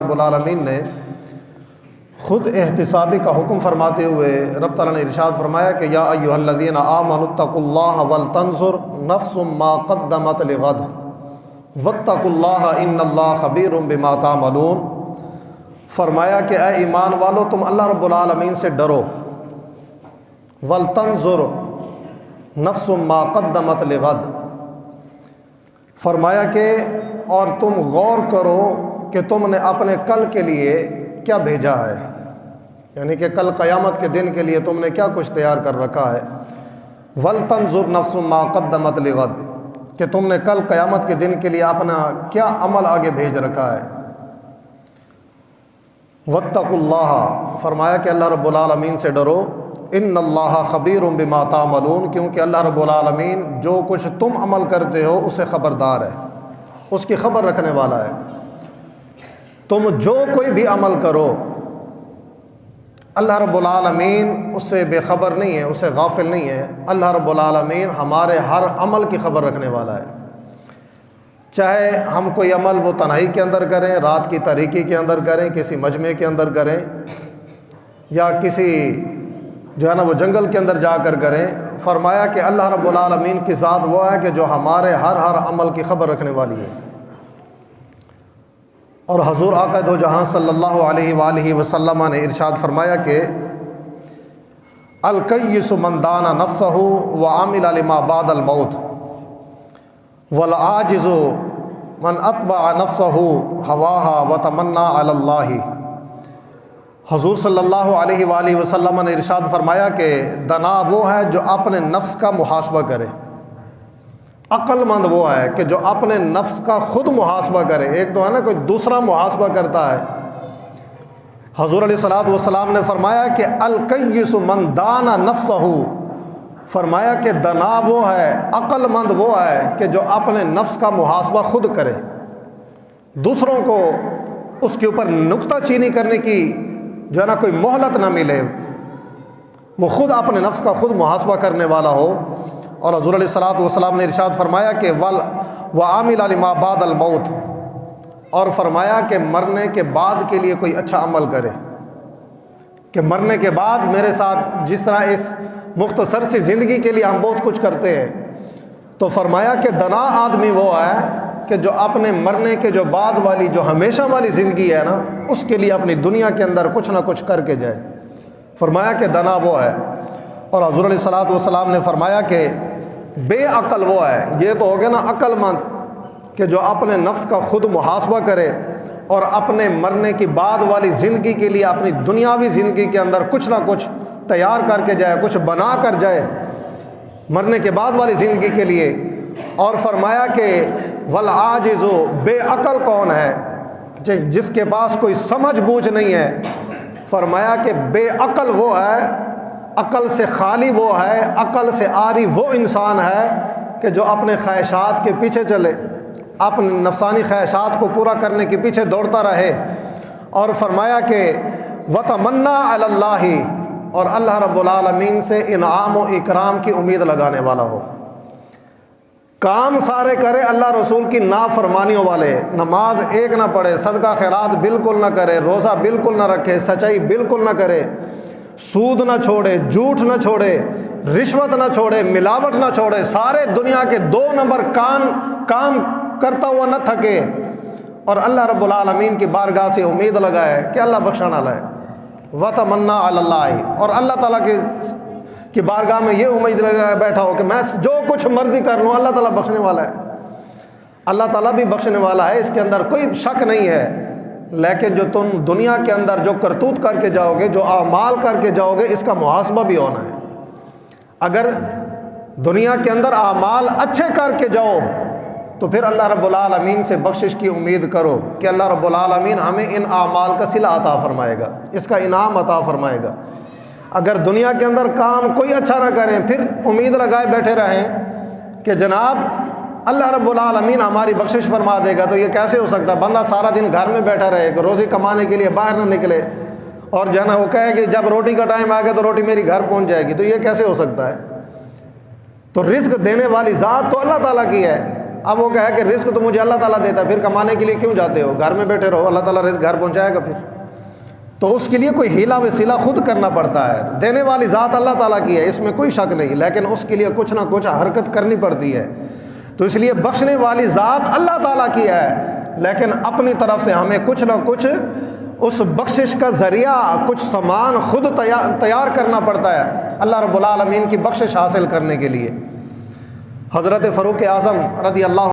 رب العالمین نے خود احتسابی کا حکم فرماتے ہوئے رب تعالیٰ نے ارشاد فرمایا کہ یا ایھا الذین آمنوا اتقوا اللہ ولتنظر نفس ما قدمت لغد واتقوا اللہ ان اللہ خبیر بما تعملون۔ فرمایا کہ اے ایمان والو تم اللہ رب العالمین سے ڈرو، ولتنظر نفس ما قدمت لغد، فرمایا کہ اور تم غور کرو کہ تم نے اپنے کل کے لیے کیا بھیجا ہے، یعنی کہ کل قیامت کے دن کے لیے تم نے کیا کچھ تیار کر رکھا ہے۔ وَلْتَنْظُرْ نَفْسٌ مَا قَدَّمَتْ لِغَدٍ، کہ تم نے کل قیامت کے دن کے لیے اپنا کیا عمل آگے بھیج رکھا ہے۔ وَاتَّقُوا اللَّهَ، فرمایا کہ اللہ رب العالمین سے ڈرو، ان اللہ خبیر بما تعملون، کیونکہ اللہ رب العالمین جو کچھ تم عمل کرتے ہو اسے خبردار ہے، اس کی خبر رکھنے والا ہے۔ تم جو کوئی بھی عمل کرو اللہ رب العالمین اس سے بے خبر نہیں ہے، اس سے غافل نہیں ہے۔ اللہ رب العالمین ہمارے ہر عمل کی خبر رکھنے والا ہے، چاہے ہم کوئی عمل وہ تنہائی کے اندر کریں، رات کی تاریکی کے اندر کریں، کسی مجمع کے اندر کریں، یا کسی جو ہے نا وہ جنگل کے اندر جا کر کریں۔ فرمایا کہ اللہ رب العالمین کی ذات وہ ہے کہ جو ہمارے ہر عمل کی خبر رکھنے والی ہے۔ اور حضور آقا دو جہاں صلی اللہ علیہ وآلہ وسلم نے ارشاد فرمایا کہ الکیس من دان نفسہ وعمل لما بعد الموت والعاجز من اتبع نفسہ ہواها وتمنى علی اللہ۔ حضور صلی اللہ علیہ وآلہ وسلم نے ارشاد فرمایا کہ دنا وہ ہے جو اپنے نفس کا محاسبہ کرے، عقل مند وہ ہے کہ جو اپنے نفس کا خود محاسبہ کرے۔ ایک تو ہے نا کوئی دوسرا محاسبہ کرتا ہے۔ حضور علیہ الصلوۃ والسلام نے فرمایا کہ الکیس من دان نفسہ، فرمایا کہ دنا وہ ہے، عقل مند وہ ہے کہ جو اپنے نفس کا محاسبہ خود کرے، دوسروں کو اس کے اوپر نکتہ چینی کرنے کی جو ہے نا کوئی مہلت نہ ملے، وہ خود اپنے نفس کا خود محاسبہ کرنے والا ہو۔ اور حضور علیہ الصلوۃ والسلام نے ارشاد فرمایا کہ وعامل لما بعد الموت، اور فرمایا کہ مرنے کے بعد کے لیے کوئی اچھا عمل کرے، کہ مرنے کے بعد میرے ساتھ جس طرح اس مختصر سی زندگی کے لیے ہم بہت کچھ کرتے ہیں، تو فرمایا کہ دنا آدمی وہ ہے کہ جو اپنے مرنے کے جو بعد والی جو ہمیشہ والی زندگی ہے نا اس کے لیے اپنی دنیا کے اندر کچھ نہ کچھ کر کے جائے۔ فرمایا کہ دنا وہ ہے۔ اور حضور علیہ الصلوۃ والسلام نے فرمایا کہ بے عقل وہ ہے، یہ تو ہو گیا نا عقل مند، کہ جو اپنے نفس کا خود محاسبہ کرے اور اپنے مرنے کی بعد والی زندگی کے لیے اپنی دنیاوی زندگی کے اندر کچھ نہ کچھ تیار کر کے جائے، کچھ بنا کر جائے مرنے کے بعد والی زندگی کے لیے۔ اور فرمایا کہ والعاجز، بے عقل کون ہے، جس کے پاس کوئی سمجھ بوجھ نہیں ہے۔ فرمایا کہ بے عقل وہ ہے، عقل سے خالی وہ ہے، عقل سے عاری وہ انسان ہے کہ جو اپنے خواہشات کے پیچھے چلے، اپنے نفسانی خواہشات کو پورا کرنے کے پیچھے دوڑتا رہے۔ اور فرمایا کہ وتمنى علی اللہ، اور اللہ رب العالمین سے انعام و اکرام کی امید لگانے والا ہو۔ کام سارے کرے اللہ رسول کی نافرمانیوں والے، نماز ایک نہ پڑھے، صدقہ خیرات بالکل نہ کرے، روزہ بالکل نہ رکھے، سچائی بالکل نہ کرے، سود نہ چھوڑے، جھوٹ نہ چھوڑے، رشوت نہ چھوڑے، ملاوٹ نہ چھوڑے، سارے دنیا کے 2 نمبر کام کرتا ہوا نہ تھکے، اور اللہ رب العالمین کی بارگاہ سے امید لگائے کہ اللہ بخشنے والا ہے۔ وتمنى علی اللہ، اور اللہ تعالیٰ کی بارگاہ میں یہ امید لگائے بیٹھا ہو کہ میں جو کچھ مرضی کر لوں اللہ تعالیٰ بخشنے والا ہے۔ اللہ تعالیٰ بھی بخشنے والا ہے، اس کے اندر کوئی شک نہیں ہے، لیکن جو تم دنیا کے اندر جو کرتوت کر کے جاؤ گے، جو اعمال کر کے جاؤ گے، اس کا محاسبہ بھی ہونا ہے۔ اگر دنیا کے اندر اعمال اچھے کر کے جاؤ تو پھر اللہ رب العالمین سے بخشش کی امید کرو کہ اللہ رب العالمین ہمیں ان اعمال کا صلہ عطا فرمائے گا، اس کا انعام عطا فرمائے گا۔ اگر دنیا کے اندر کام کوئی اچھا نہ کریں، پھر امید لگائے بیٹھے رہیں کہ جناب اللہ رب العالمین ہماری بخشش فرما دے گا، تو یہ کیسے ہو سکتا ہے؟ بندہ سارا دن گھر میں بیٹھا رہے کہ روزی کمانے کے لیے باہر نہ نکلے، اور جو ہے نا وہ کہے کہ جب روٹی کا ٹائم آئے گا تو روٹی میری گھر پہنچ جائے گی، تو یہ کیسے ہو سکتا ہے؟ تو رزق دینے والی ذات تو اللہ تعالیٰ کی ہے، اب وہ کہے کہ رزق تو مجھے اللہ تعالیٰ دیتا ہے، پھر کمانے کے لیے کیوں جاتے ہو، گھر میں بیٹھے رہو، اللہ تعالیٰ رزق گھر پہنچائے گا پھر۔ تو اس کے لیے کوئی ہیلا وسیلہ خود کرنا پڑتا ہے۔ دینے والی ذات اللہ تعالیٰ کی ہے، اس میں کوئی شک نہیں، لیکن اس کے لیے کچھ نہ کچھ حرکت کرنی پڑتی ہے۔ تو اس لیے بخشنے والی ذات اللہ تعالیٰ کی ہے، لیکن اپنی طرف سے ہمیں کچھ نہ کچھ اس بخشش کا ذریعہ، کچھ سامان خود تیار کرنا پڑتا ہے اللہ رب العالمین کی بخشش حاصل کرنے کے لیے۔ حضرت فاروق اعظم رضی اللہ